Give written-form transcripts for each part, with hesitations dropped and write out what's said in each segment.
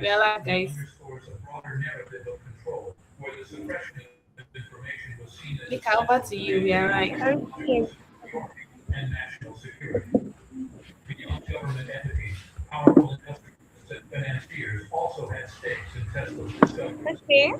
We are live, guys. Mika, over to you. We are live. Okay. Okay.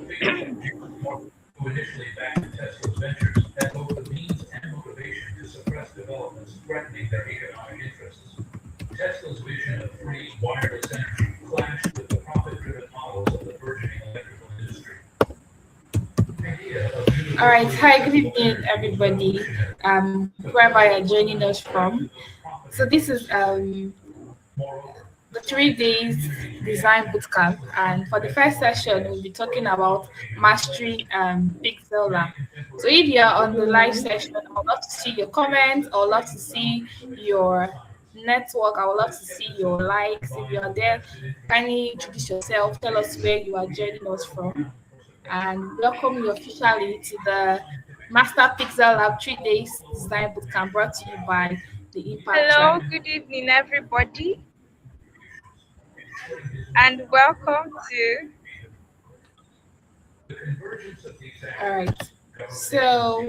All right. Hi. Good evening, everybody. Wherever you're joining us from. So this is the 3 days design bootcamp, and for the first session, we'll be talking about mastering PixelLab. So if you're on the live session, I would love to see your comments. I would love to see your network. I would love to see your likes. If you're there, kindly introduce yourself. Tell us where you are joining us from, and welcome you officially to the Master Pixel Lab 3 days design bootcamp brought to you by the Impact Hello, Tribe. good evening, everybody, and welcome to. All right. So,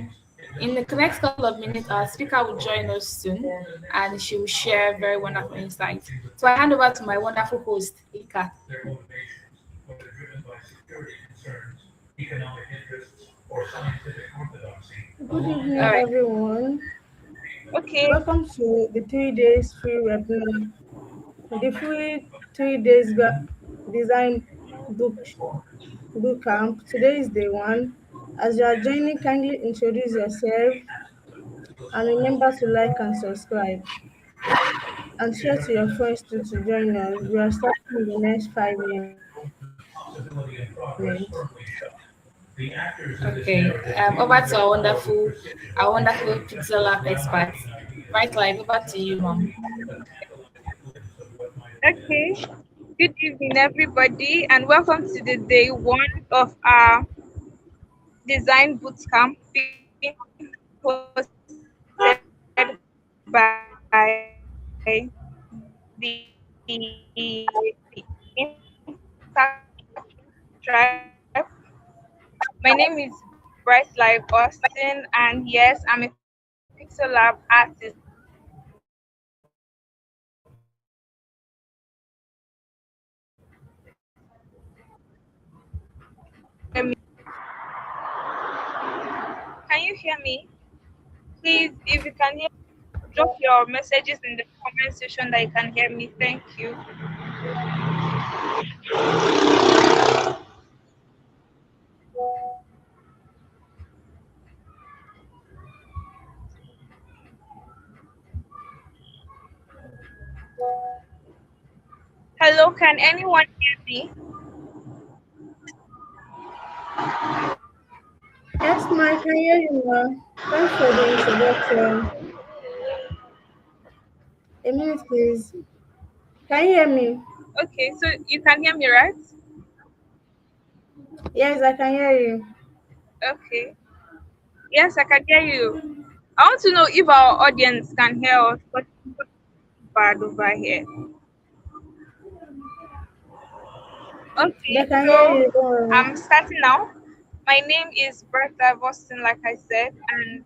in the next couple of minutes, our speaker will join us soon and she will share very wonderful insights. So, I hand over to my wonderful host, Ika. Good All evening, right. everyone. Okay, Welcome to the 3 days free webinar. The free 3 days design book boot camp. Today is day one. As you are joining, kindly introduce yourself and remember to like and subscribe and share to your friends to join us. We are starting in the next 5 minutes. Okay. Over to our wonderful Pixel Lab expert. Right, live. Over to you, mom. okay. Good evening, everybody, and welcome to the day one of our design bootcamp being hosted by the Impact Tribe. My name is Bright Life Austin, and yes, I'm a PixelLab artist. Can you hear me? Please, if you can hear, drop your messages in the comment section that you can hear me. Thank you. Hello, can anyone hear me? Yes, Mike, I hear you now. Thanks for the introduction. A minute, please. Can you hear me? Okay, so you can hear me, right? Yes, I can hear you. Okay. Yes, I can hear you. I want to know if our audience can hear us, but it's bad over here. They Okay, can hear so you. Don't worry. I'm starting now. My name is Bertha Boston, like I said, and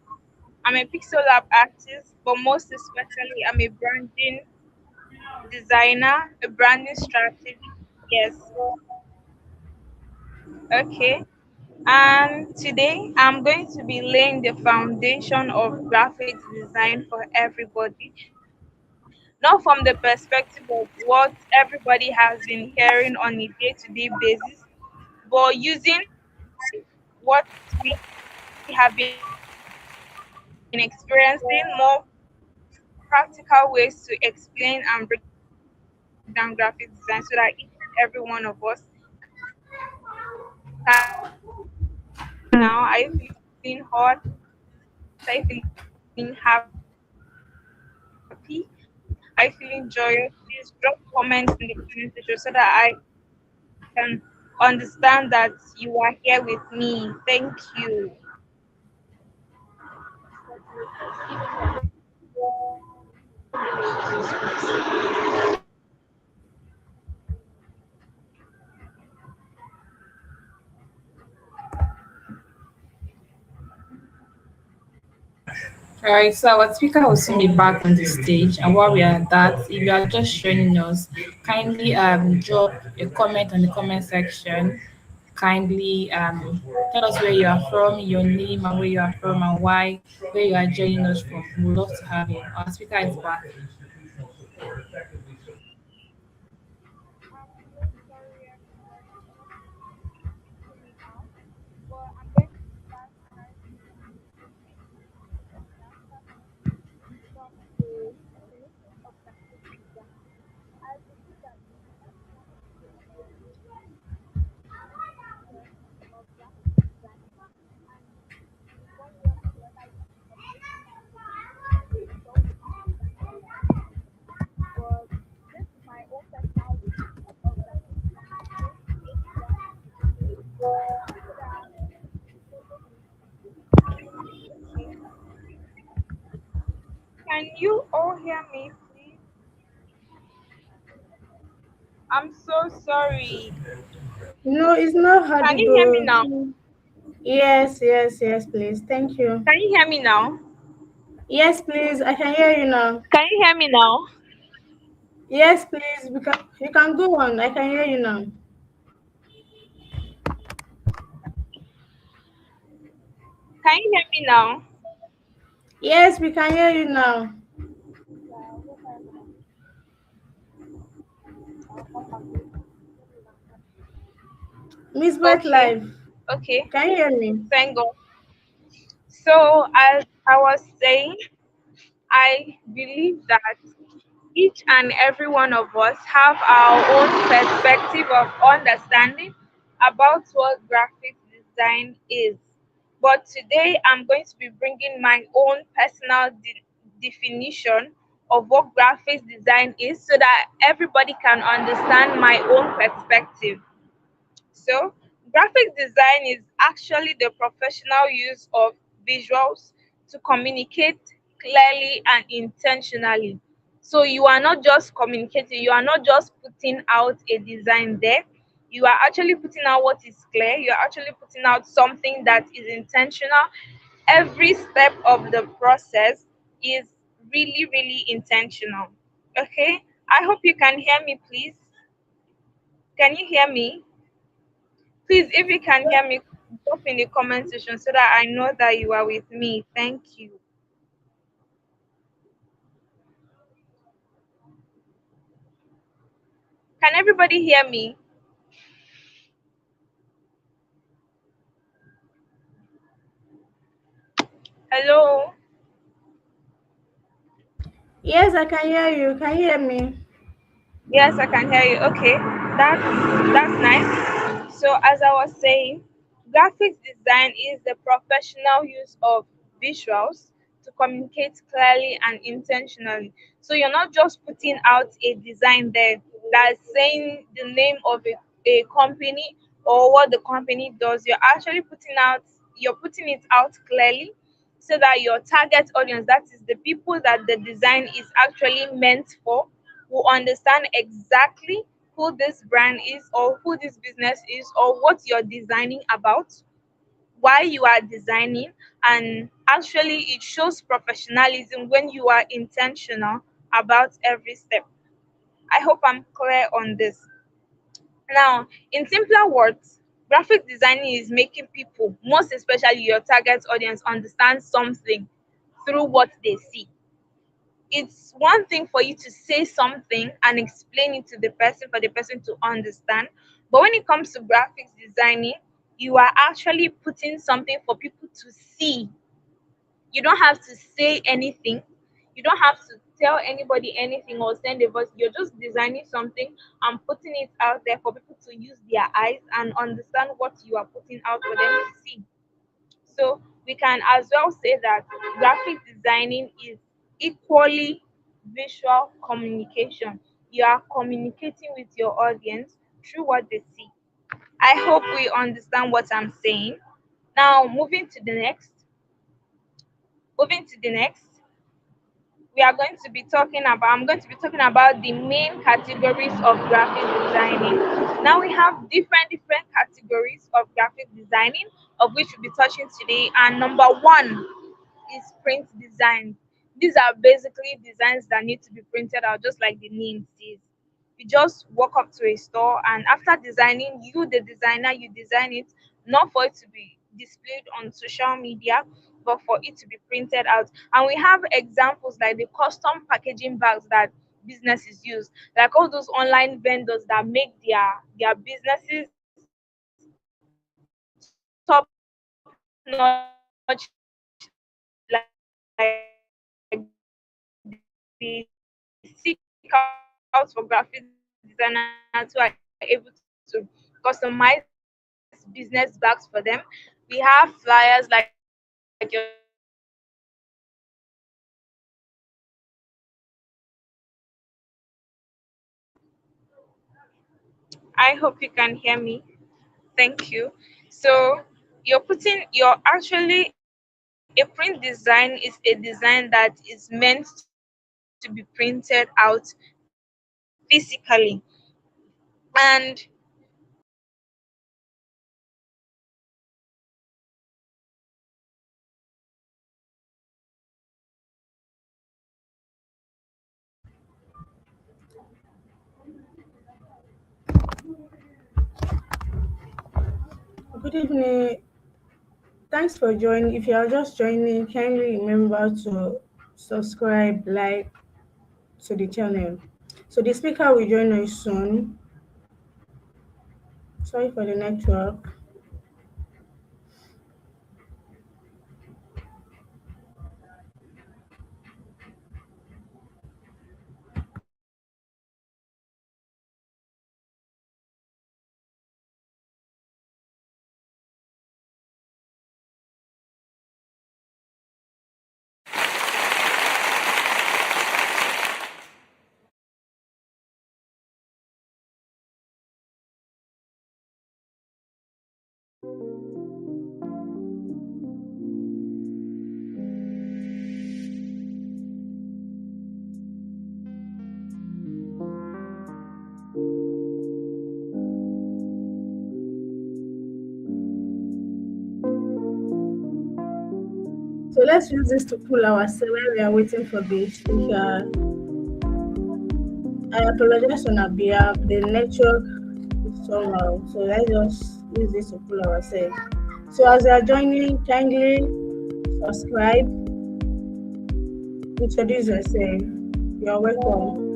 I'm a Pixel Lab artist, but most especially, I'm a branding designer, a branding strategist. Yes, okay. And today, I'm going to be laying the foundation of graphics design for everybody, not from the perspective of what everybody has been hearing on a day to day basis, but using what we have been experiencing, more practical ways to explain and break down graphic design so that each and every one of us can understand it. So, how are you feeling now? Are you feeling hot? Are you feeling happy? Are you feeling joyous? Please drop comments in the comment section so that I can understand that you are here with me. Thank you. All right, so our speaker will soon be back on the stage. And while we are at that, if you are just joining us, kindly drop a comment on the comment section. Kindly tell us where you are from, your name, and where you are from, and why, where you are joining us from. We would love to have you. Our speaker is back. I'm so sorry, everybody. I hope you can hear me now. But I'm going to start right from the beginning. Now, starting from the definition of graphic design. I believe that graphic design is main process of graphic design, and in one way or the other, it incorporates different software design techniques. But this is my own personal view of graphic design. I'm going to break it down into different pieces so that you will follow me. Okay. Can you all hear me, please? I'm so sorry. No, it's not Can you hear me audible. now? Yes, yes, yes, please. Thank you. Can you hear me now? Yes, please. I can hear you now. Can you hear me now? Yes, please. You can go on. I can hear you now. Can you hear me now? Yes, we can hear you now. Miss Wet Okay. Live, Okay. can you hear me? Thank God. So as I was saying, I believe that each and every one of us have our own perspective of understanding about what graphic design is. But today I'm going to be bringing my own personal definition of what graphics design is so that everybody can understand my own perspective. So, graphic design is actually the professional use of visuals to communicate clearly and intentionally. So, you are not just communicating, you are not just putting out a design there. You are actually putting out what is clear, you are actually putting out something that is intentional. Every step of the process is really, really intentional. Okay, I hope you can hear me, please. Can you hear me? Please, if you can hear me, drop in the comment section so that I know that you are with me. Thank you. Can everybody hear me? Hello? Yes, I can hear you. Can you hear me? Yes, I can hear you. Okay, that's nice. So as I was saying, graphics design is the professional use of visuals to communicate clearly and intentionally. So you're not just putting out a design there that's saying the name of a company or what the company does. You're putting it out clearly so that your target audience, that is the people that the design is actually meant for, will understand exactly who this brand is or who this business is or what you're designing about, why you are designing, and actually it shows professionalism when you are intentional about every step. I hope I'm clear on this. Now, in simpler words, graphic designing is making people, most especially your target audience, understand something through what they see. It's one thing for you to say something and explain it to the person for the person to understand. But when it comes to graphics designing, you are actually putting something for people to see. You don't have to say anything. You don't have to tell anybody anything or send a voice. You're just designing something and putting it out there for people to use their eyes and understand what you are putting out for them to see. So we can as well say that graphic designing is equally visual communication. You are communicating with your audience through what they see. I hope we understand what I'm saying. Now, moving to the next, I'm going to be talking about the main categories of graphic designing. Now we have different categories of graphic designing, of which we'll be touching today. And number one is print designs. These are basically designs that need to be printed out, just like the name says. You just walk up to a store, and after designing, you, the designer, you design it not for it to be displayed on social media, but for it to be printed out. And we have examples like the custom packaging bags that businesses use, like all those online vendors that make their businesses top notch, like they seek out for graphic designers who are able to customize business bags for them. We have flyers like your I hope you can hear me. Thank you. So you're actually a print design is a design that is meant to be printed out physically. And Good evening. Thanks for joining. If you are just joining, kindly remember to subscribe, like to the channel. So the speaker will join us soon. Sorry for the network. So let's use this to pull ourselves while we are waiting for the speaker. I apologize on our behalf. The network is somehow. So let's just use this to pull ourselves. So as you are joining, kindly subscribe, introduce yourself. You're welcome.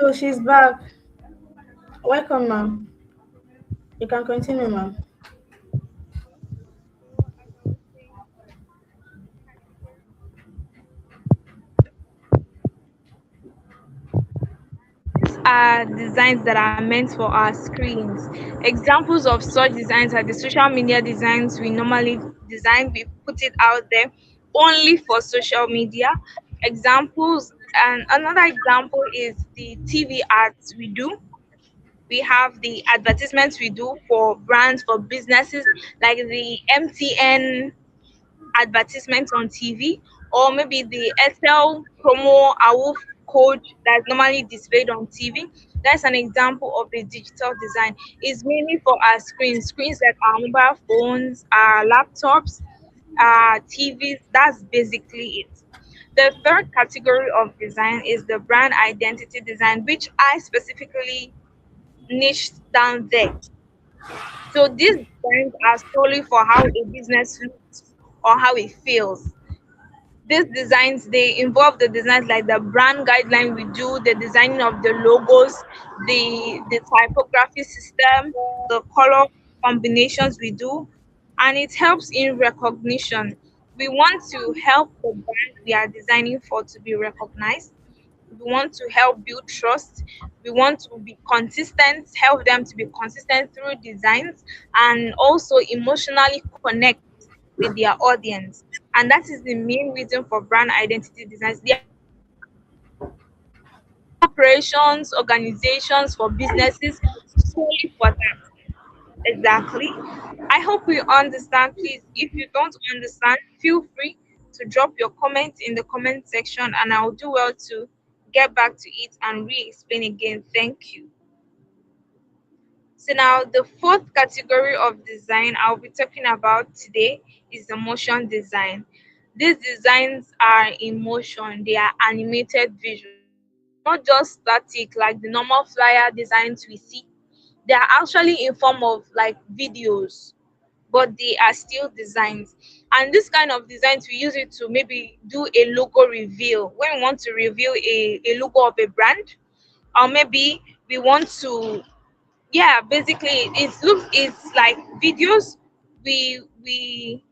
So she's back. Welcome, ma'am. You can continue, ma'am. so, as I was saying, can you hear me? These are designs that are meant for our screens. Examples of such designs are the social media designs we normally design. We put it out there only for social media. Examples, and another example is the TV ads we do. We have the advertisements we do for brands, for businesses, like the MTN advertisements on TV, or maybe the Excel promo AWOF code that's normally displayed on TV. That's an example of a digital design. It's mainly for our screens like our mobile phones, our laptops, our TVs. That's basically it. The third category of design is the brand identity design, which I specifically niched down there. So these designs are solely for how a business looks or how it feels. These designs, they involve the designs like the brand guideline we do, the designing of the logos, the typography system, the color combinations we do, and it helps in recognition. We want to help the brand we are designing for to be recognized. We want to help build trust. We want to be consistent, help them to be consistent through designs, and also emotionally connect with their audience. And that is the main reason for brand identity designs. They are not for corporations, organizations, for businesses, solely for that. Exactly. I hope you understand. Please, if you don't understand, feel free to drop your comment in the comment section, and I'll do well to get back to it and re-explain again. Thank you. So now the fourth category of design I'll be talking about today is the motion design. These designs are in motion, they are animated visuals. They are not just static like the normal flyer designs we see. They are actually in form of like videos, but they are still designs. And this kind of designs, we use it to maybe do a logo reveal when we want to reveal a logo of a brand, or maybe we want to, yeah, basically it's like videos. We we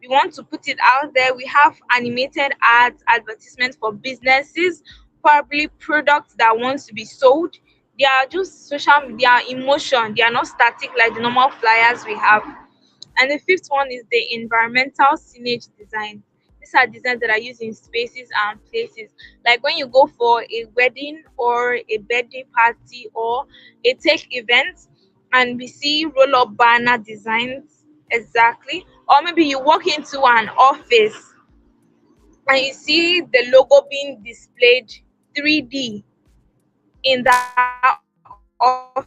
we want to put it out there. We have animated ads, advertisements for businesses, probably products that wants to be sold. They are just social media emotion. They are not static like the normal flyers we have. And the fifth one is the environmental signage design. These are designs that are used in spaces and places. Like when you go for a wedding or a birthday party or a tech event, and we see roll up banner designs, exactly. Or maybe you walk into an office and you see the logo being displayed 3D in that office.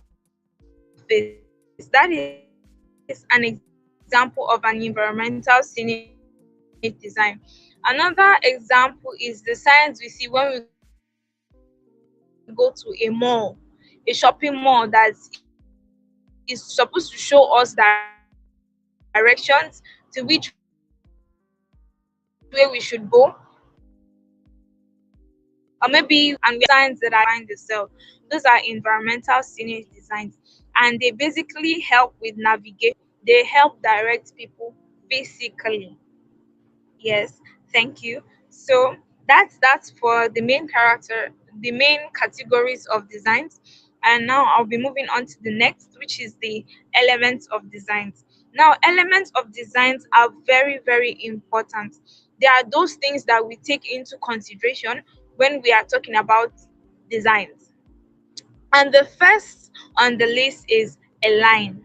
That is an example of an environmental signage design. Another example is the signs we see when we go to a mall, a shopping mall that is supposed to show us directions to which way we should go. Or maybe and we are trying to enter a mall, and we see signs that are trying to tell us which way we should go. Or maybe we are trying to find the cell. Those are environmental signage designs. Those are environmental signage designs, and they basically help with navigation. They help direct people physically. Yes, thank you. So that's for the main categories of designs. And now I'll be moving on to the next, which is the elements of designs. Now, elements of designs are very, very important. They are those things that we take into consideration when we are talking about designs. And the first on the list is a line.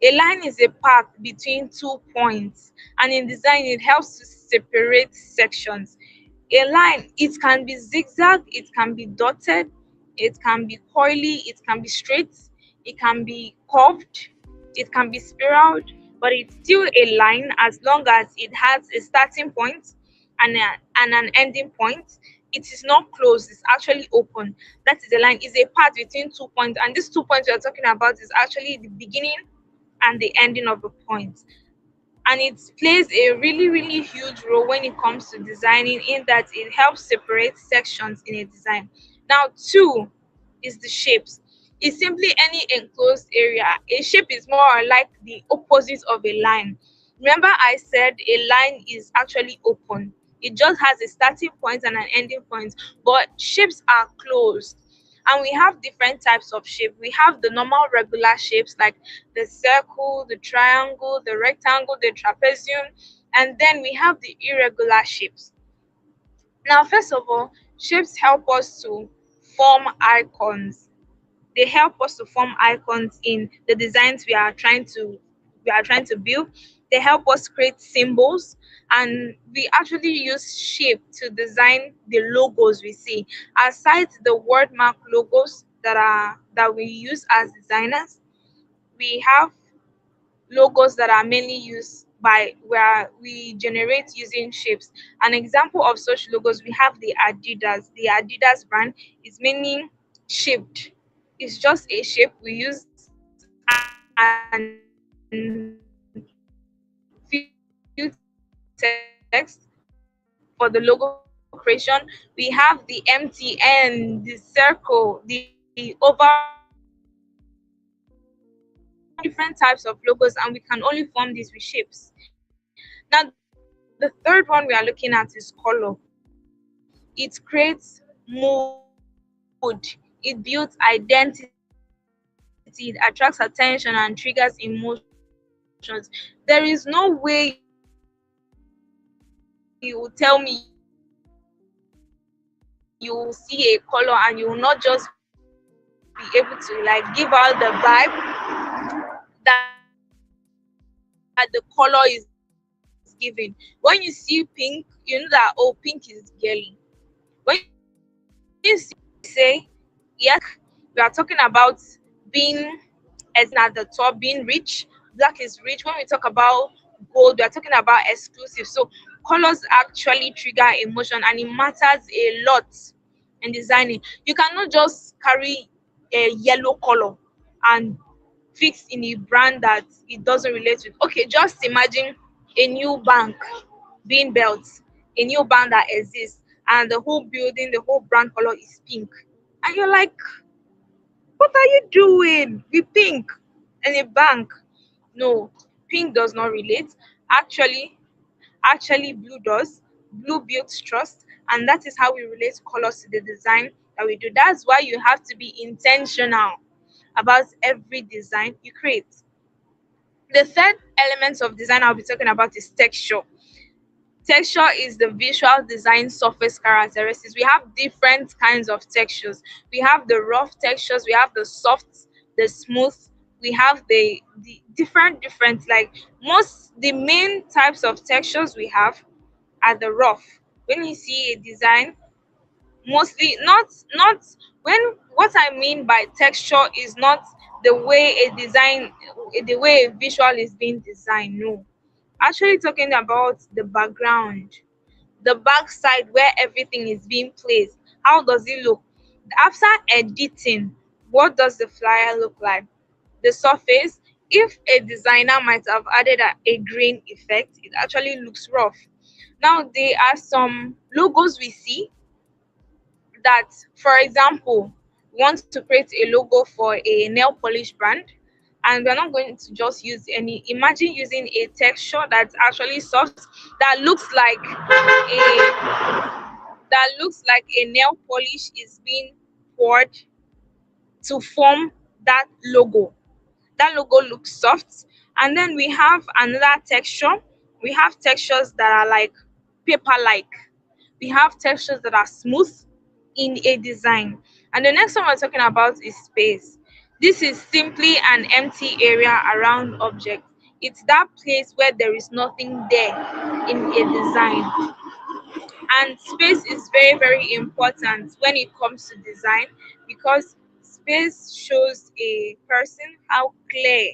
A line is a path between 2 points, and in design, it helps to separate sections. A line, it can be zigzag, it can be dotted, it can be coily, it can be straight, it can be curved, it can be spiraled, but it's still a line as long as it has a starting point and an ending point. It is not closed, it's actually open. That is a line, is a path between 2 points, and these 2 points we are talking about is actually the beginning and the ending of a point. And it plays a really, really huge role when it comes to designing, in that it helps separate sections in a design. Now, two is the shapes. It's simply any enclosed area. A shape is more or like the opposite of a line. Remember, I said a line is actually open. It just has a starting point and an ending point, but shapes are closed. And we have different types of shape. We have the normal regular shapes like the circle, the triangle, the rectangle, the trapezium, and then we have the irregular shapes. Now, first of all, shapes help us to form icons. They help us to form icons in the designs we are trying to build. They help us create symbols, and we actually use shape to design the logos we see. Aside the word mark logos that we use as designers, we have logos that are mainly used by where we generate using shapes. An example of such logos, we have the Adidas. The Adidas brand is mainly shaped. It's just a shape we use and few text for the logo. for the logo creation. We have the MTN, the circle, the oval shape. So we have different types of logos, and we can only form these with shapes. Now, the third one we are looking at is color. It creates mood, it builds identity, it attracts attention and triggers emotions. There is no way you will tell me you will see a color and you will not just be able to like give out the vibe that the color is giving. When you see pink, you know that, oh, pink is girly. When you see black, we say yes, we are talking about being exclusive and at the top, being rich. Black is rich. When we talk about gold, we are talking about exclusive. So colors actually trigger emotion, and it matters a lot in designing. You cannot just carry a yellow color and fix in a brand that it doesn't relate with. Okay, just imagine a new bank being built, a new bank that exists, and the whole building, the whole brand color is pink. And you're like, what are you doing with pink in a bank? No, pink does not relate. Actually, actually blue does. Blue builds trust, and that is how we relate colors to the design that we do. That's why you have to be intentional about every design you create. The third element of design I'll be talking about is texture. Texture is the visual design surface characteristics. We have different kinds of textures. We have the rough textures, we have the soft, the smooth, we have the different like most the main types of textures we have are the rough. When you see a design, mostly not when what I mean by texture is not the way a design the way a visual is being designed. No, actually talking about the background, the backside where everything is being placed. How does it look after editing? What does the flyer look like? The surface, if a designer might have added a green effect, it actually looks rough. Now there are some logos we see that, for example, we want to create a logo for a nail polish brand, and we're not going to just use any. Imagine using a texture that's actually soft, that looks like a nail polish is being poured to form that logo. That logo looks soft. And then we have another texture. We have textures that are like paper like. We have textures that are smooth in a design. And the next one we're talking about is space. This is simply an empty area around object. It's that place where there is nothing there in a design. And space is very, very important when it comes to design, because space shows a person how clear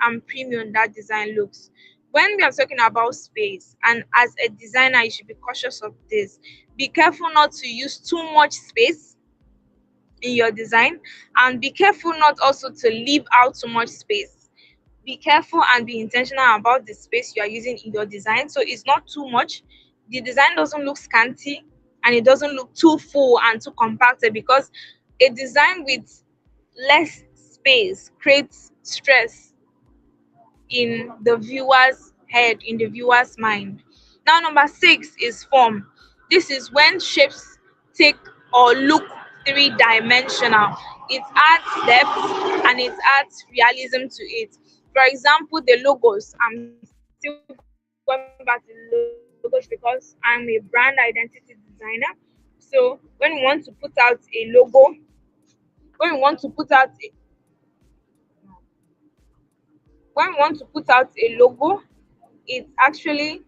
and premium that design looks. When we are talking about space, and as a designer, you should be cautious of this. Be careful not to use too much space in your design, and be careful not also to leave out too much space. Be careful and be intentional about the space you are using in your design, so it's not too much. The design doesn't look scanty, and it doesn't look too full and too compacted, because a design with less space creates stress in the viewer's head, in the viewer's mind. Now, number six is form. This is when shapes take or look three-dimensional. It adds depth and it adds realism to it. For example, the logos. I'm still going back to the logos because I'm a brand identity designer. So when we want to put out a logo, when we want to put out a logo, it's actually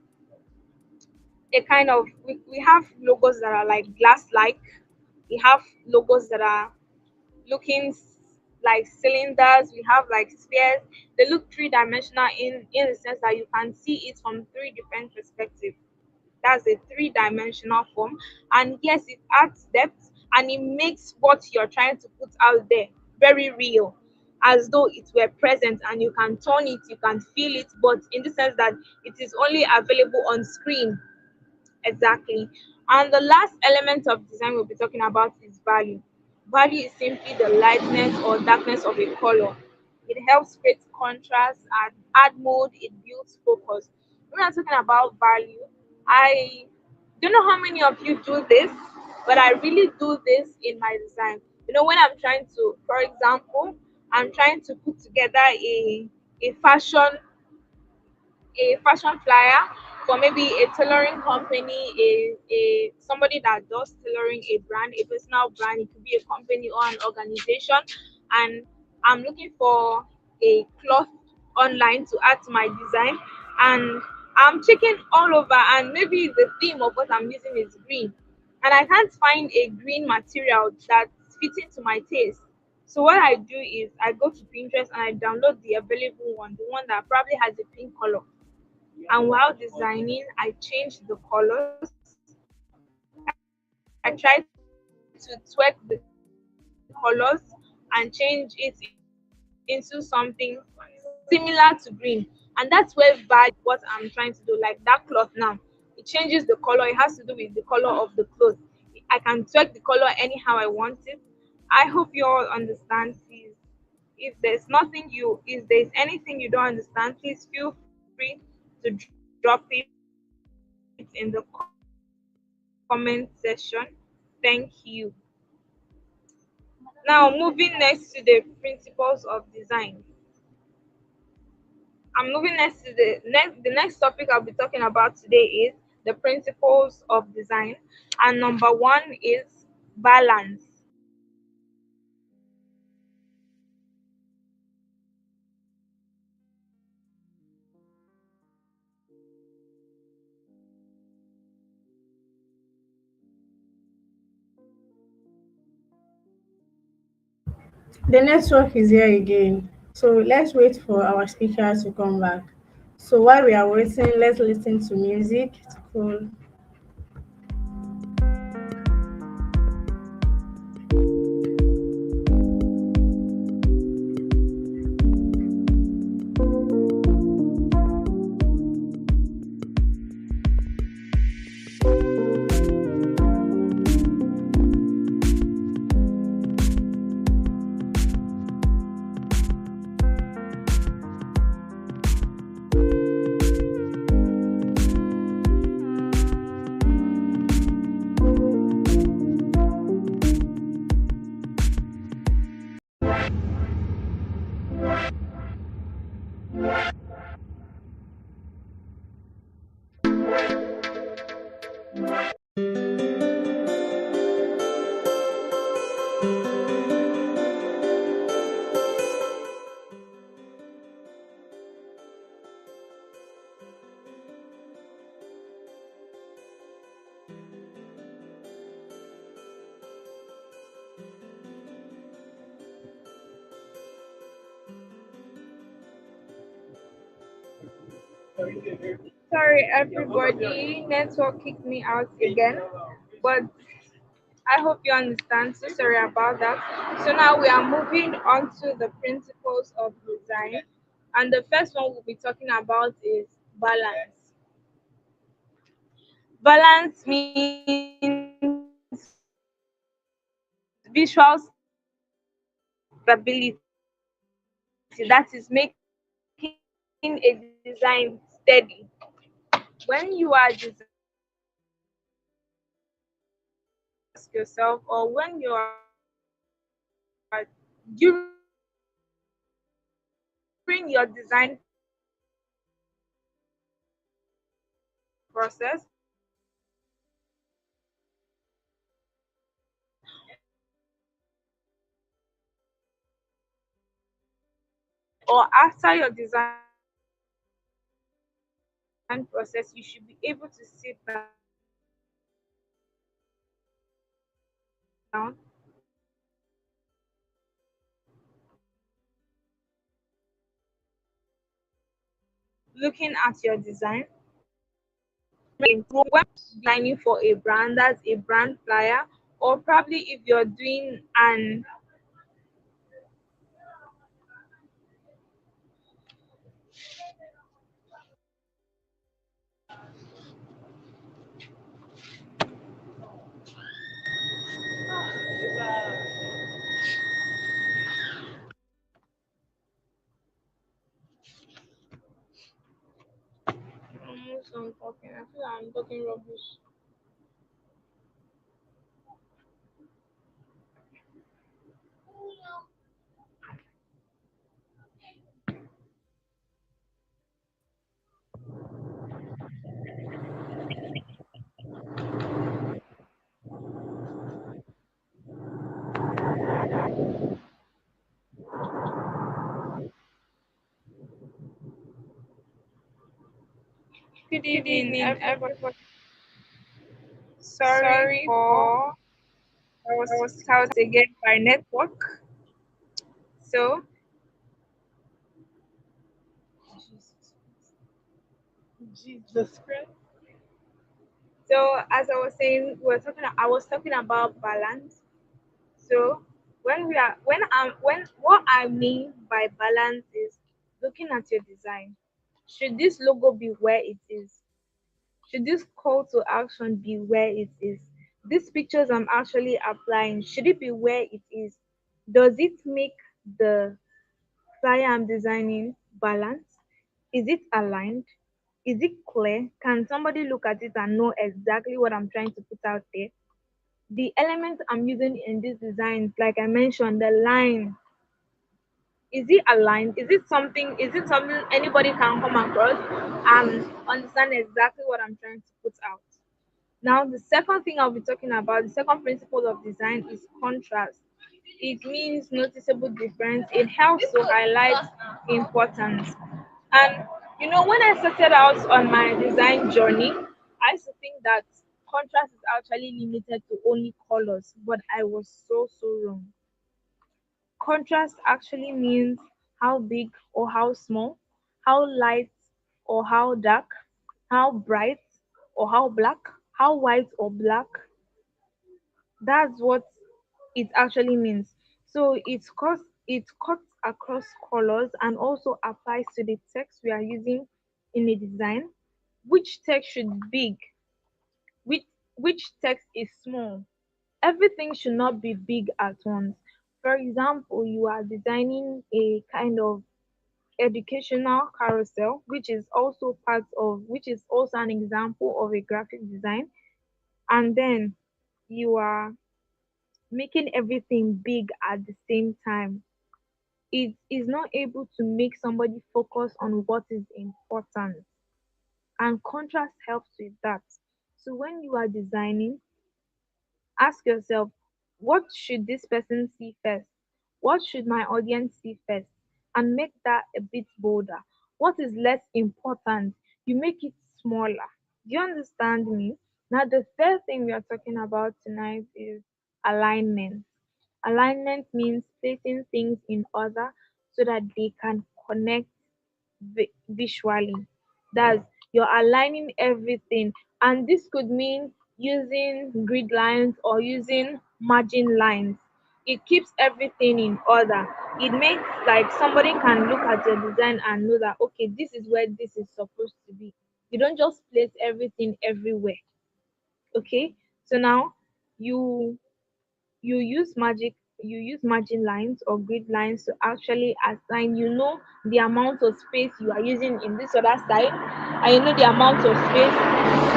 a kind of we have logos that are like glass like, we have logos that are looking like cylinders, we have like spheres. They look three-dimensional in the sense that you can see it from three different perspectives. That's a three-dimensional form. And yes, it adds depth, and it makes what you're trying to put out there very real, as though it were present, and you can turn it, you can feel it, but in the sense that it is only available on screen. Exactly. And the last element of design we'll be talking about is value. Value is simply the lightness or darkness of a color. It helps create contrast and add mode, it builds focus. When I'm talking about value, I don't know how many of you do this, but I really do this in my design. When I'm trying to, for example, I'm trying to put together a fashion a fashion flyer for maybe a tailoring company, a somebody that does tailoring, a brand, a personal brand, it could be a company or an organization, and I'm looking for a cloth online to add to my design, and I'm checking all over, and maybe the theme of what I'm using is green, and I can't find a green material that's fitting to my taste. So what I do is I go to Pinterest and I download the available one, the one that probably has a pink color. And while designing, I change the colors. I try to tweak the colors and change it into something similar to green. And that's where value what I'm trying to do. Like that cloth now, it changes the color. It has to do with the color of the clothes. I can tweak the color anyhow I want it. I hope you all understand. If there's anything you don't understand, please feel free to drop it in the comment section. Thank you. Now, moving next to the principles of design. I'm moving next to the next topic I'll be talking about today is the principles of design. And number one is balance. The network is here again. So let's wait for our speakers to come back. So while we are waiting, let's listen to music to cool. Sorry, everybody. Network kicked me out again, but I hope you understand. So sorry about that. So now we are moving on to the principles of design, and the first one we'll be talking about is balance. Balance means visual stability, that is making a design steady. When you are designing, you should be able to ask yourself, or when you're during your design process, or after your design process, you should be able to sit down, look at your design, when designing for a brand, that's a brand flyer, or probably if you're doing an I'm talking. I feel I'm talking rubbish. Good Good evening, evening, everybody. everybody. Sorry Sorry for for I was I was kicked out again by network. So, Jesus Christ. so as I was saying, I was talking about balance. So, when what I mean by balance is looking at your design. Should this logo be where it is? Should this call to action be where it is? These pictures I'm actually applying, should it be where it is? Does it make the flyer I'm designing balanced? Is it aligned? Is it clear? Can somebody look at it and know exactly what I'm trying to put out there? The elements I'm using in this design, like I mentioned, the line, is it aligned? Is it something anybody can come across and understand exactly what I'm trying to put out? Now, the second thing I'll be talking about, the second principle of design is contrast. It means noticeable difference. It helps to highlight importance. And when I started out on my design journey, I used to think that contrast is actually limited to only colors, but I was so wrong. Contrast actually means how big or how small, how light or how dark, how bright or how black, how white or black. That's what it actually means. So it cuts across colors and also applies to the text we are using in a design. Which text should be big? Which which text is small? Everything should not be big at once. For example, you are designing a kind of educational carousel, which is also an example of a graphic design, and then you are making everything big at the same time. It is not able to make somebody focus on what is important, and contrast helps with that. So when you are designing, ask yourself, what should this person see first? What should my audience see first? And make that a bit bolder. What is less important? You make it smaller. Do you understand me? Now, the third thing we are talking about tonight is alignment. Alignment means placing things in order so that they can connect visually. That's you're aligning everything, and this could mean using grid lines or using margin lines. It keeps everything in order. It makes like somebody can look at your design and know that okay, this is where this is supposed to be. You don't just place everything everywhere. Okay, so now you you use magic you use margin lines or grid lines to actually assign, the amount of space you are using in this other side, and the amount of space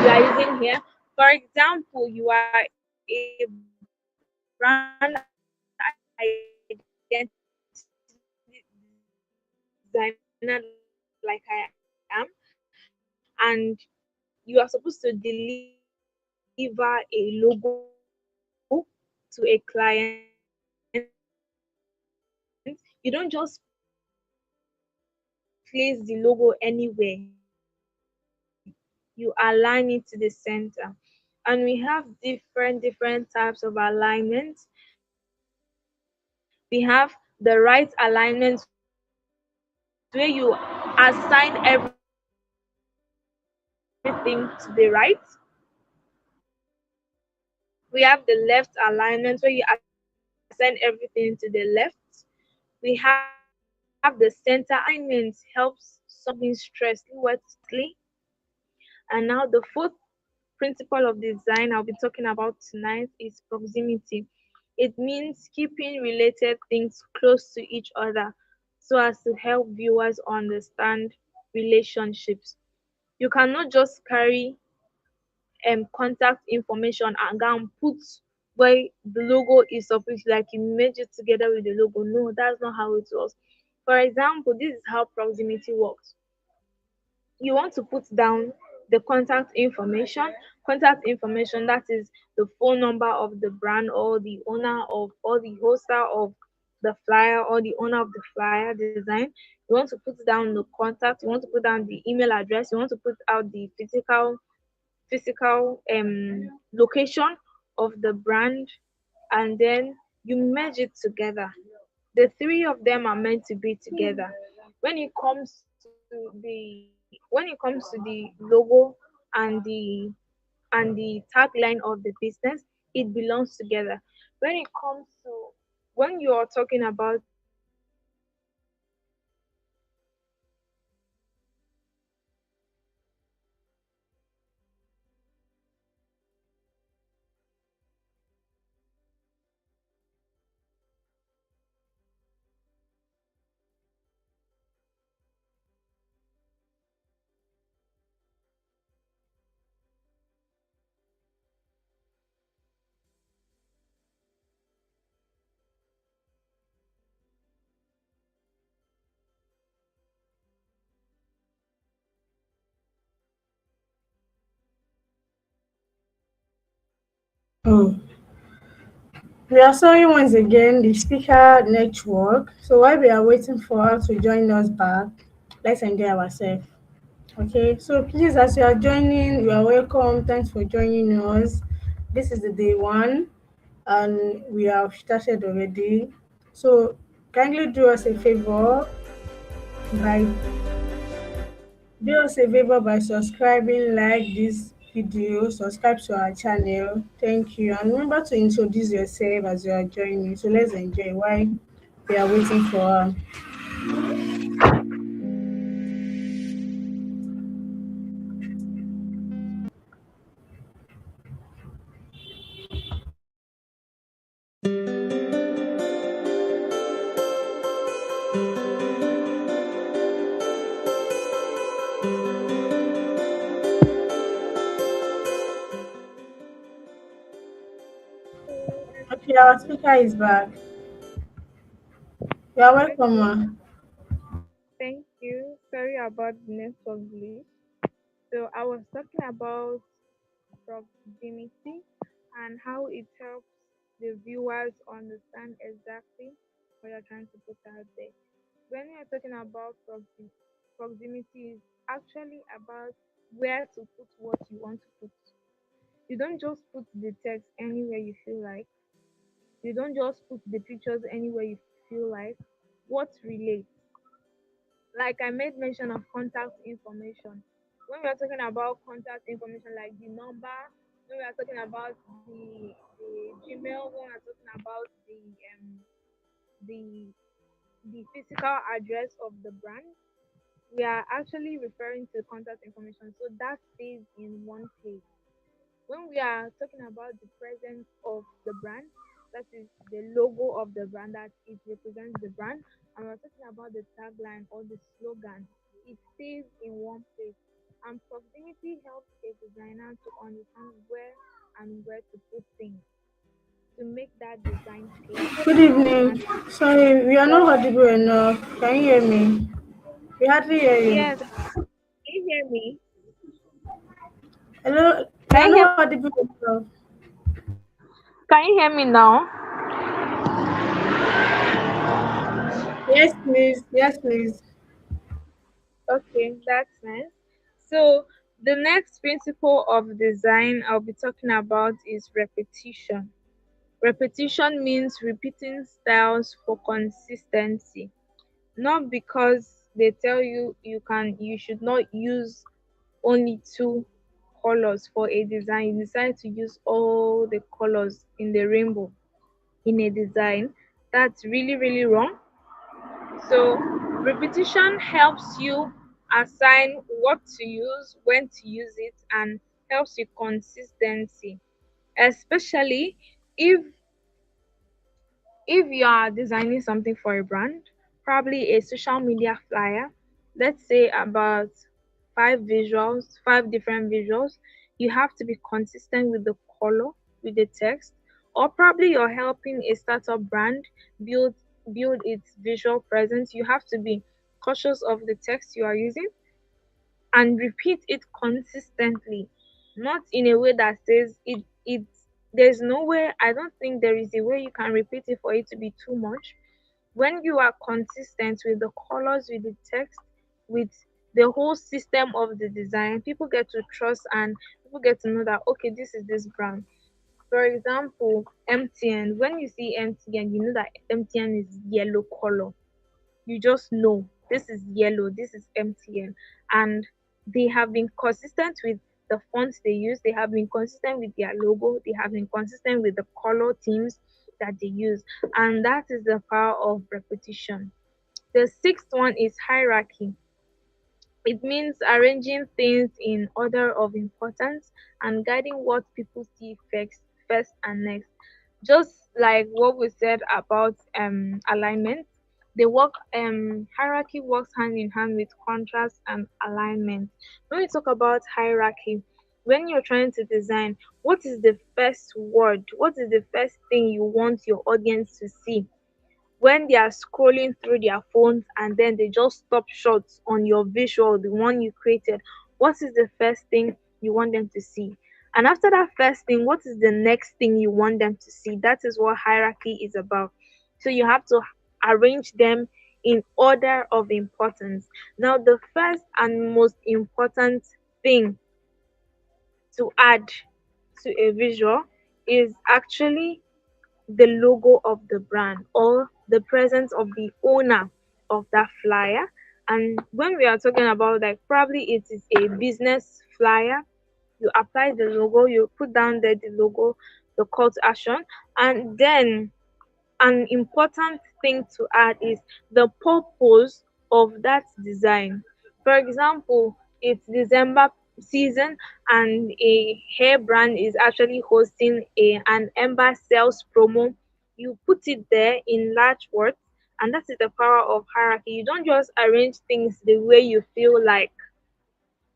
you are using here. For example, you are a brand identity designer like I am, and you are supposed to deliver a logo to a client. You don't just place everything to the left. We have the left alignment where you assign everything to the left. We have the center alignment. You don't just place the logo anywhere. You align it to the center. And we have different types of alignment. We have the right alignment where you assign everything to the right. We have the left alignment where you assign everything to the left. We have the center alignment, helps somebody moving stressfully. And now the fourth principle of design I'll be talking about tonight is proximity. It means keeping related things close to each other so as to help viewers understand relationships. You cannot just carry contact information and go and put where the logo is supposed to, like you merge it together with the logo. No, that's not how it works. For example, this is how proximity works. You want to put down the contact information, that is the phone number of the brand, or the owner of, or the hoster of the flyer, or the owner of the flyer design. You want to put down the contact, you want to put down the email address, you want to put out the physical location of the brand, and then you merge it together. The three of them are meant to be together. When it comes to the logo and the tagline of the business, it belongs together. When it comes to, when you are talking about Oh, we are sorry once again, the speaker network. So while we are waiting for her to join us back, let's enjoy ourselves. Okay, so please, as you are joining, you are welcome. Thanks for joining us. This is the day one, and we have started already. So kindly by do us a favor by subscribing, like this video, subscribe to our channel. Thank you, and remember to introduce yourself as you are joining. So let's enjoy while we are waiting for her. Okay, our speaker is back. You are welcome, okay, ma. thank you. Sorry about the network glitch. So I was talking about proximity and how it helps the viewers understand exactly what you're trying to put out there. When you're talking about proximity is actually about where to put what you want to put. You don't just put the text anywhere you feel like. You don't just put the pictures anywhere you feel like. What relates? Like I made mention of contact information. When we are talking about contact information, like the number, when we are talking about the Gmail, when we are talking about the the physical address of the brand, we are actually referring to contact information. So that stays in one place. When we are talking about the presence of the brand, that is the logo of the brand, that it represents the brand, and we're talking about the tagline or the slogan, it stays in one place. And proximity helps a designer to understand where and where to put things to make that design clear Good evening. and Sorry, we are not well. audible enough. Can you hear me? We hardly hear you. Yes, can you hear me? Hello, we Can are you hear? not audible enough. Can you hear me now? Yes, please. Yes, please. Okay, that's nice. So the next principle of design I'll be talking about is repetition. Repetition means repeating styles for consistency, not because they tell you you should not use only two colors for a design. You decide to use all the colors in the rainbow in a design. That's really wrong. So repetition helps you assign what to use, when to use it, and helps you consistency, especially if if you are designing something for a brand, probably a social media flyer, let's say about five different visuals. You have to be consistent with the color, with the text, or probably you're helping a startup brand build build its visual presence. You have to be cautious of the text you are using and repeat it consistently, not in a way that says it. There's no way. I don't think there is a way you can repeat it for it to be too much. When you are consistent with the colors, with the text, with the whole system of the design, people get to trust and people get to know that okay, this is this brand. For example, MTN. When you see MTN, you know that MTN is yellow color. You just know this is yellow, this is MTN. And they have been consistent with the fonts they use, they have been consistent with their logo, they have been consistent with the color themes that they use. And that is the power of repetition. The sixth one is hierarchy. It means arranging things in order of importance and guiding what people see first and next. Just like what we said about alignment, the work hierarchy works hand in hand with contrast and alignment. When we talk about hierarchy, when you're trying to design, what is the first word? What is the first thing you want your audience to see? When they are scrolling through their phones and then they just stop short on your visual, the one you created, what is the first thing you want them to see? And after that first thing, what is the next thing you want them to see? That is what hierarchy is about. So you have to arrange them in order of importance. Now, the first and most important thing to add to a visual is actually the logo of the brand or the presence of the owner of that flyer. And when we are talking about like probably it is a business flyer, you apply the logo, you put down there the logo, the call to action, and then an important thing to add is the purpose of that design. For example, it's December season and a hair brand is actually hosting an Ember sales promo. You put it there in large words, and that is the power of hierarchy. You don't just arrange things the way you feel like,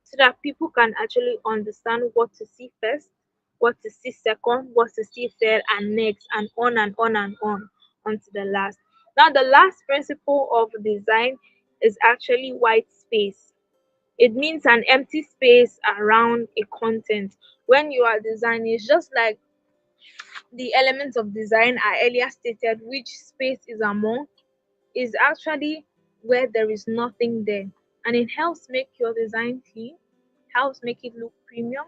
so that people can actually understand what to see first, what to see second, what to see third, and next, and on and on and on to the last. Now, the last principle of design is actually white space. It means an empty space around a content. When you are designing, it's just like the elements of design I earlier stated, which space is among, is actually where there is nothing there. And it helps make your design clean, helps make it look premium,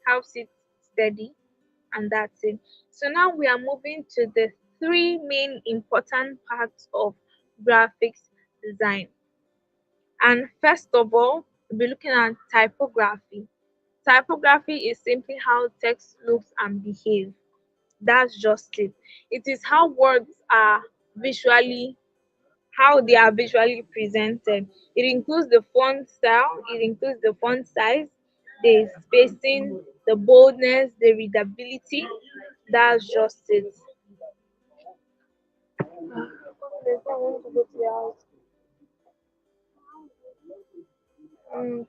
helps it steady, and that's it. So now we are moving to the three main important parts of graphics design. And first of all, we'll be looking at typography. Typography is simply how text looks and behaves. That's just it. It is how words are visually how they are visually presented. It includes the font style, it includes the font size, the spacing, the boldness, the readability. That's just it. I want to go to the house. Mm,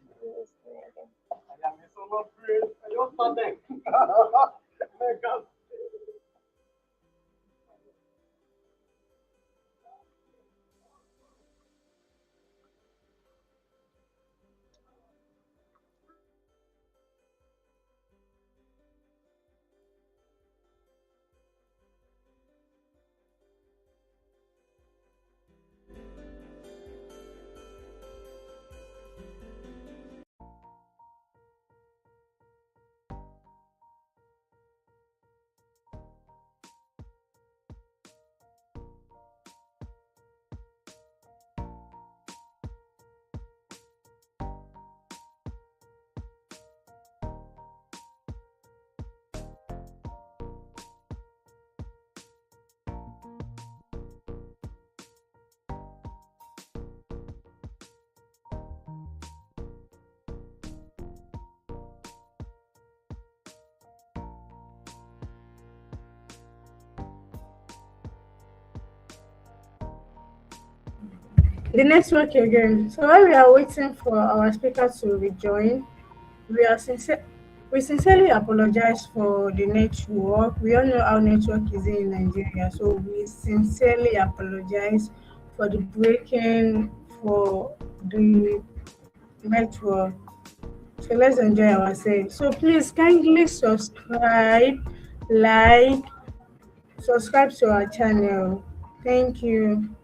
The network again. So while we are waiting for our speaker to rejoin, we are sincere. We sincerely apologize for the network. We all know how network is in Nigeria, so we sincerely apologize for the breaking for the network. So let's enjoy ourselves. So please kindly subscribe, like, subscribe to our channel. Thank you.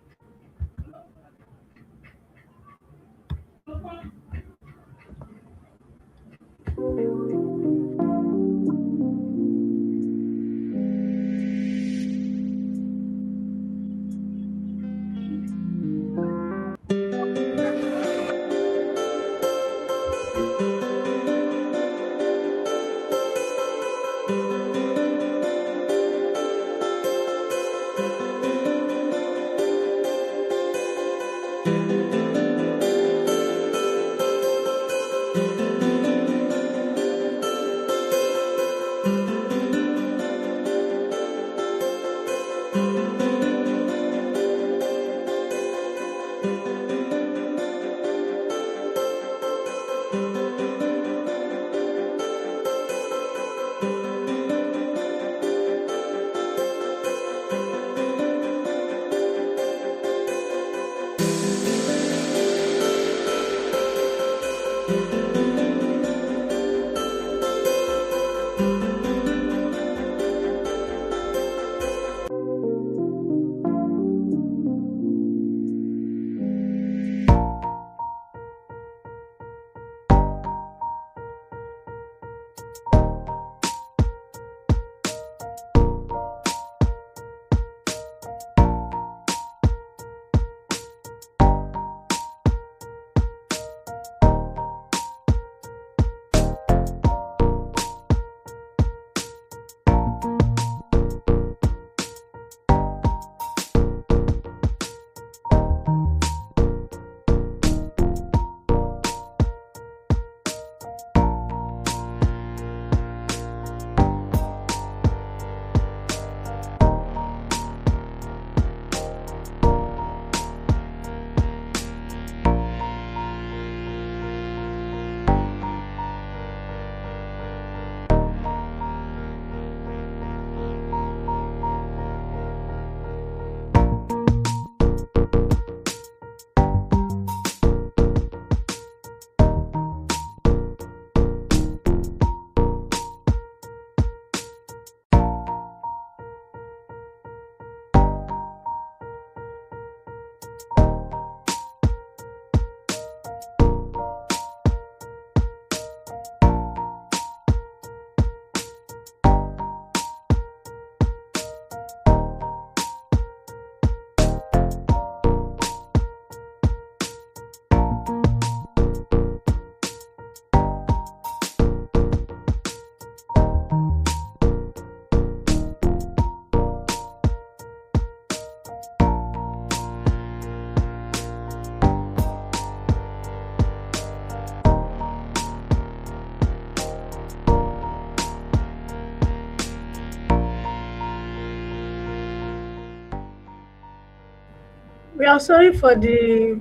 We are sorry for the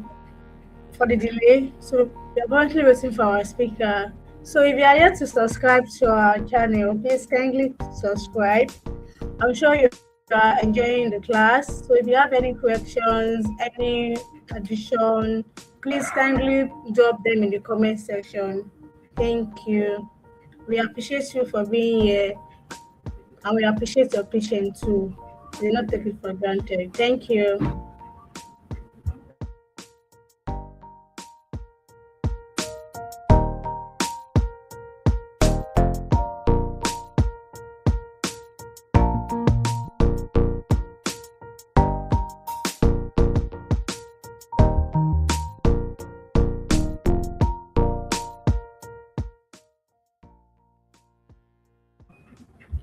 delay. So we are currently waiting for our speaker. So if you are yet to subscribe to our channel, please kindly subscribe. I'm sure you are enjoying the class. So if you have any questions, any addition, please kindly drop them in the comment section. Thank you. We appreciate you for being here and we appreciate your patience too. We do not take it for granted. Thank you.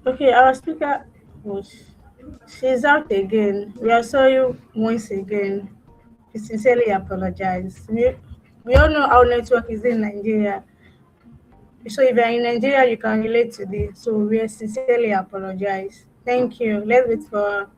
Okay, our speaker was she's out again. We are sorry once again. We sincerely apologize. We all know how network is in Nigeria. So if you're in Nigeria, you can relate to this. So we sincerely apologize. Thank you. Let's wait for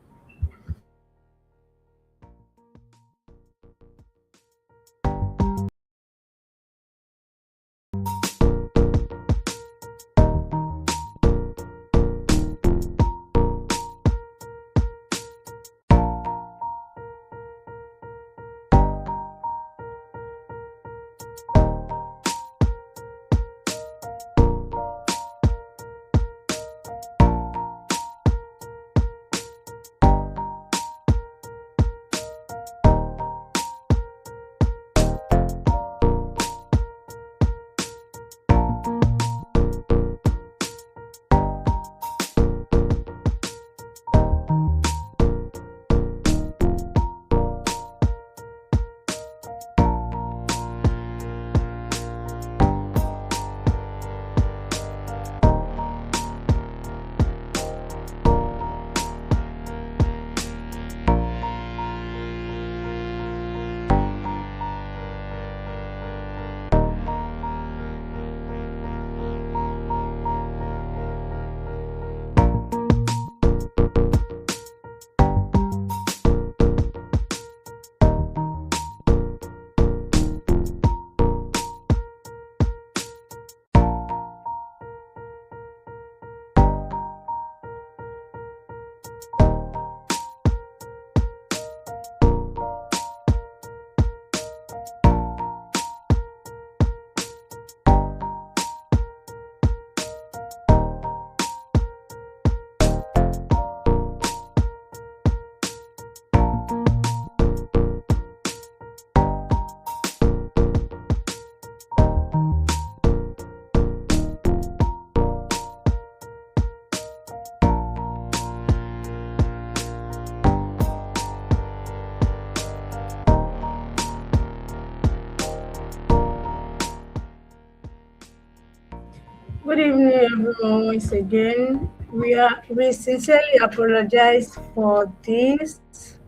Good evening, everyone. Once again, we sincerely apologize for this.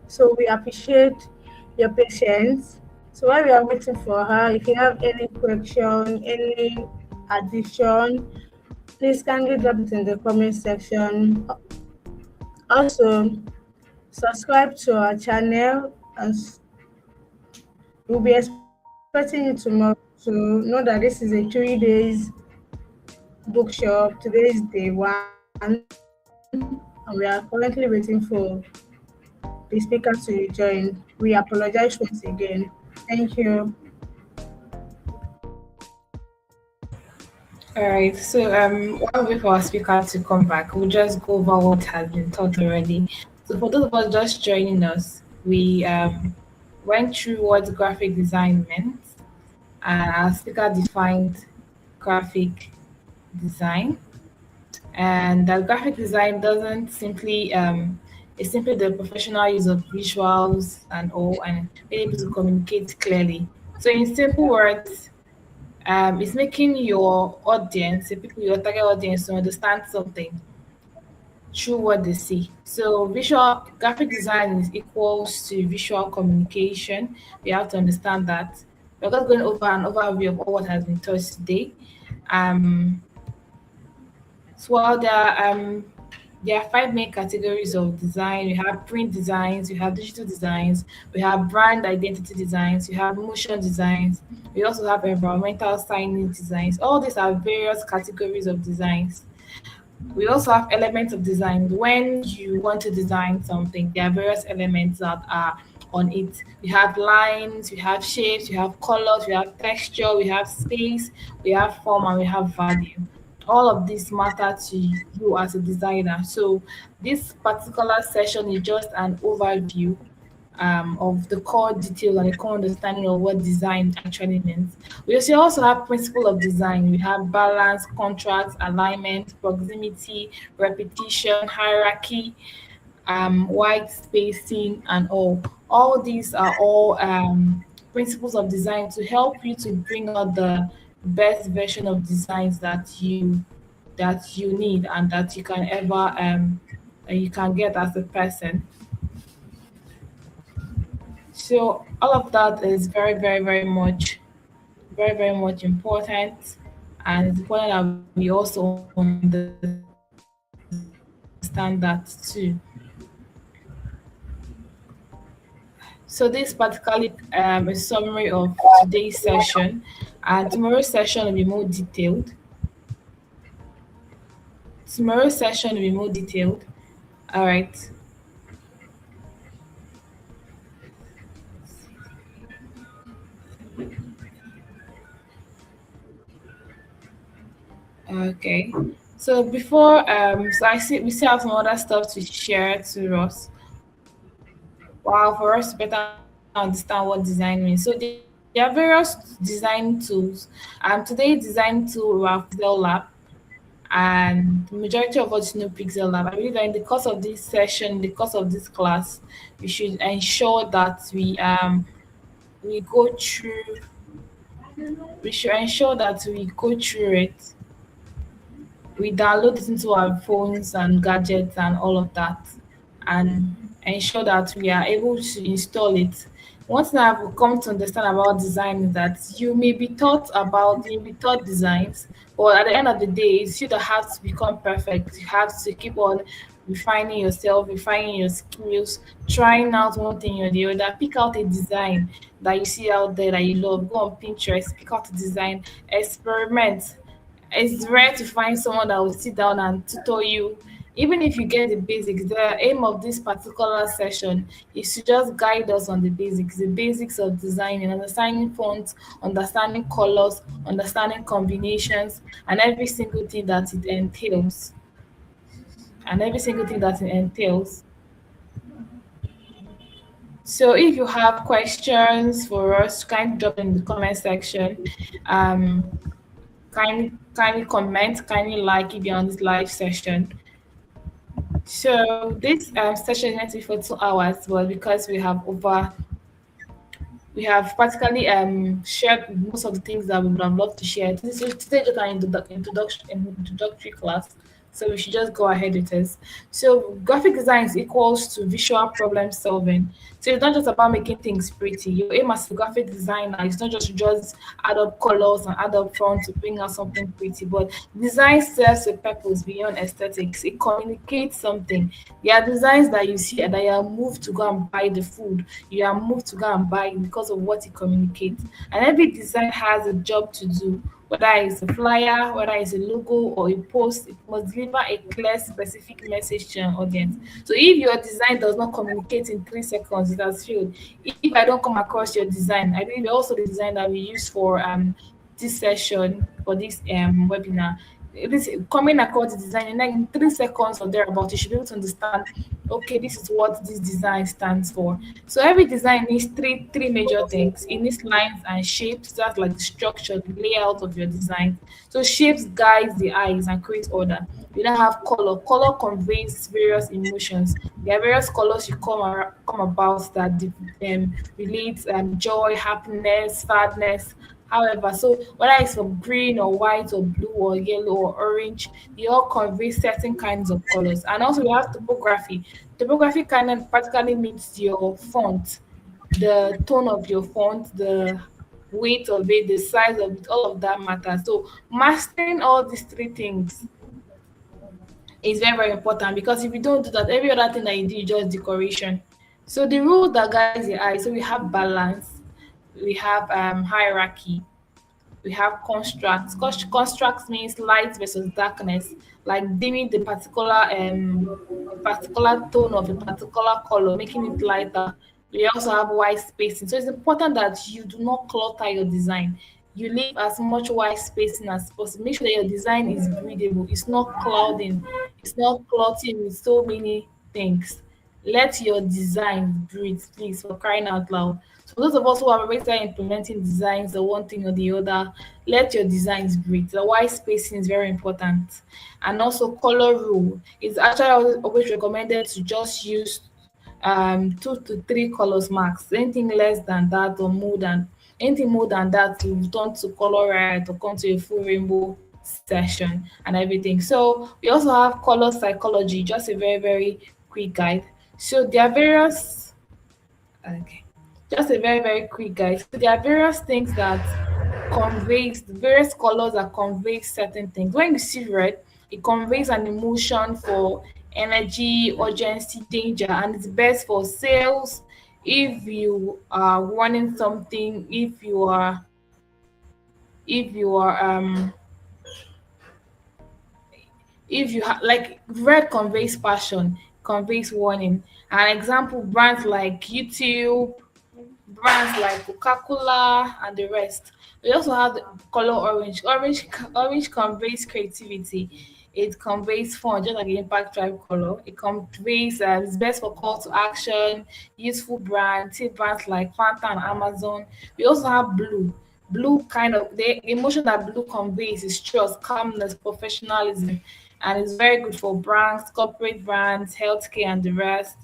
So we appreciate your patience. So while we are waiting for her, if you have any question, any addition, please kindly drop it in the comment section. Also, subscribe to our channel, and we'll be expecting you tomorrow to know that this is a 3 days bookshop. Today is day one, and we are currently waiting for the speaker to join. We apologize once again. Thank you. All right. So while we wait for our speaker to come back, we'll just go over what has been taught already. So for those of us just joining us, we went through what graphic design meant, and our speaker defined graphic design. And that graphic design doesn't simply it's simply the professional use of visuals and all, and being able to communicate clearly. So in simple words, it's making your audience, the people, your target audience, to understand something through what they see. So visual graphic design is equals to visual communication. We have to understand that. We're just going over an overview of all what has been taught today. Um, so while there are five main categories of design. We have print designs, we have digital designs, we have brand identity designs, we have motion designs, we also have environmental signage designs. All these are various categories of designs. We also have elements of design. When you want to design something, there are various elements that are on it. We have lines, we have shapes, we have colors, we have texture, we have space, we have form, and we have value. All of these matter to you as a designer. So this particular session is just an overview of the core details and the core understanding of what design actually means. We also have principle of design. We have balance, contrast, alignment, proximity, repetition, hierarchy, white spacing, and all. All these are all principles of design to help you to bring out the best version of designs that you need and that you can ever you can get as a person. So all of that is very much important, and it's important that we also understand that too. So this particularly a summary of today's session, and tomorrow's session will be more detailed. Tomorrow's session will be more detailed. All right. Okay. So before so I see we still have some other stuff to share to us. Wow, for us to better understand what design means. So there are various design tools. Today's design tool we have PixelLab, and the majority of us know PixelLab. I believe that in the course of this session, in the course of this class, we should ensure that we go through we should ensure that we go through it, we download it into our phones and gadgets and all of that, and ensure that we are able to install it. One thing I've come to understand about design is that you may be taught designs, but at the end of the day, it's you that have to become perfect. You have to keep on refining yourself, refining your skills, trying out one thing or the other. Pick out a design that you see out there that you love. Go on Pinterest, pick out a design, experiment. It's rare to find someone that will sit down and tutor you. Even if you get the basics, the aim of this particular session is to just guide us on the basics of designing, understanding fonts, understanding colors, understanding combinations, and every single thing that it entails. And every single thing that it entails. So if you have questions for us, kindly drop in the comment section. Um, kindly comment, kindly like if you're on this live session. So this session is meant to be for 2 hours, but because We have practically shared most of the things that we would have loved to share. Today is just an introductory class, so we should just go ahead with this. So graphic design is equals to visual problem solving. So it's not just about making things pretty. Your aim as a graphic designer is not just add up colors and add up font to bring out something pretty, but design serves a purpose beyond aesthetics. It communicates something. There are designs that you see that you are moved to go and buy the food. You are moved to go and buy it because of what it communicates. And every design has a job to do. Whether it's a flyer, whether it's a logo or a post, it must deliver a clear, specific message to an audience. So if your design does not communicate in 3 seconds, it has failed. If I don't come across your design, I believe also the design that we use for this session for this webinar. It is coming across the design and then in 3 seconds or thereabout, you should be able to understand, okay, this is what this design stands for. So every design needs three major things. It needs lines and shapes. That's like the structure, the layout of your design. So shapes guides the eyes and create order. You then have color. Color conveys various emotions. There are various colors you come about that relate joy, happiness, sadness. However, so whether it's from green or white or blue or yellow or orange, they all convey certain kinds of colors. And also we have typography. Typography kind of practically means your font, the tone of your font, the weight of it, the size of it, all of that matters. So mastering all these three things is very, very important because if you don't do that, every other thing that you do is just decoration. So the rule that guides the eye, so we have balance, we have hierarchy, we have constructs. Constructs means light versus darkness, like dimming the particular tone of a particular color, making it lighter. We also have white spacing. So it's important that you do not clutter your design. You leave as much white spacing as possible. Make sure that your design is breathable. It's not clouding. It's not clotting with so many things. Let your design breathe, please, for crying out loud. So those of us who have already started implementing designs or one thing or the other, let your designs breathe. The white spacing is very important. And also color rule. It's actually always recommended to just use 2 to 3 colors max. Anything less than that or more than anything more than that will turn to color riot or come to a full rainbow session and everything. So we also have color psychology, just a very, very quick guide. So there are various okay. Just a very, very quick guide. So there are various things that conveys various colors that convey certain things. When you see red, it conveys an emotion for energy, urgency, danger, and it's best for sales. If you are wanting something, if you are if you have like red conveys passion, conveys warning. An example, brands like YouTube, brands like Coca-Cola and the rest. We also have the color orange. Orange conveys creativity. It conveys fun, just like the Impact Drive color. It conveys it's best for call to action, useful brands, see brands like Fanta and Amazon. We also have blue. Blue kind of the emotion that blue conveys is trust, calmness, professionalism, and it's very good for brands, corporate brands, healthcare, and the rest.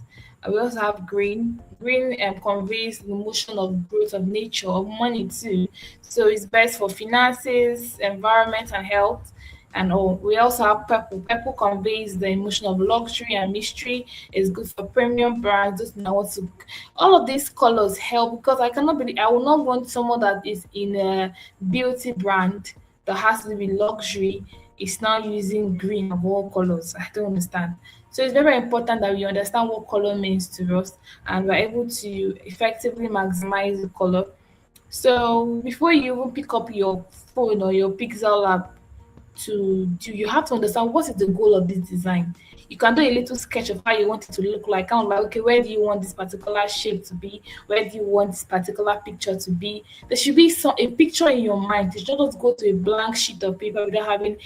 We also have green. Green conveys the emotion of growth of nature, of money too. So it's best for finances, environment, and health. And all. We also have purple. Purple conveys the emotion of luxury and mystery. It's good for premium brands. Those that want to. All of these colors help because I cannot believe I will not want someone that is in a beauty brand that has to be luxury is now using green of all colors. I don't understand. So it's very, very important that we understand what color means to us and we're able to effectively maximize the color. So before you even pick up your phone or your PixelLab to do, you have to understand what is the goal of this design. You can do a little sketch of how you want it to look like. Kind of like, okay, where do you want this particular shape to be? Where do you want this particular picture to be? There should be a picture in your mind. You should not just go to a blank sheet of paper without having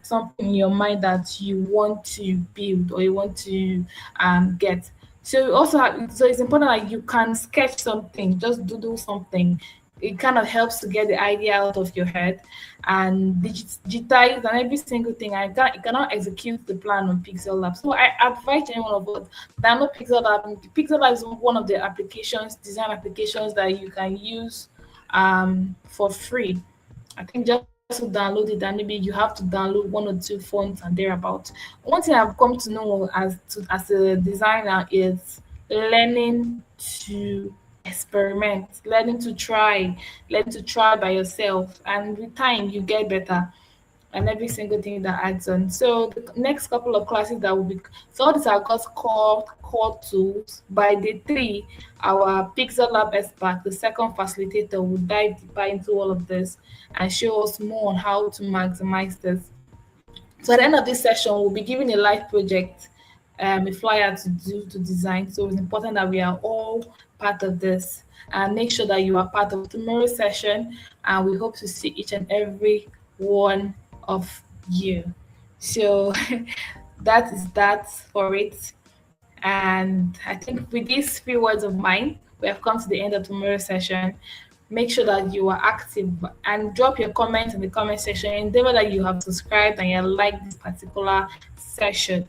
something in your mind that you want to build or you want to get. So you also have, so it's important that you can sketch something, just doodle something, it kind of helps to get the idea out of your head and digitize and every single thing. You cannot execute the plan on PixelLab. So I advise anyone of us download PixelLab. PixelLab is one of the applications, design applications that you can use for free. I think just to download it, and maybe you have to download one or two fonts and thereabout. One thing I've come to know as a designer is learning to experiment, learning to try by yourself, and with time you get better and every single thing that adds on. So the next couple of classes that will be so all these are just core tools. By day three, our Pixel Lab expert, the second facilitator, will dive deeper into all of this and show us more on how to maximize this. So at the end of this session, we'll be giving a live project, a flyer to do to design. So it's important that we are all part of this and make sure that you are part of tomorrow's session. And we hope to see each and every one of you. So that is that for it. And I think with these few words of mine, we have come to the end of tomorrow's session. Make sure that you are active and drop your comments in the comment section. Endeavor that you have subscribed and you like this particular session.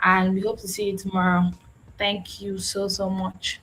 And we hope to see you tomorrow. Thank you so, so much.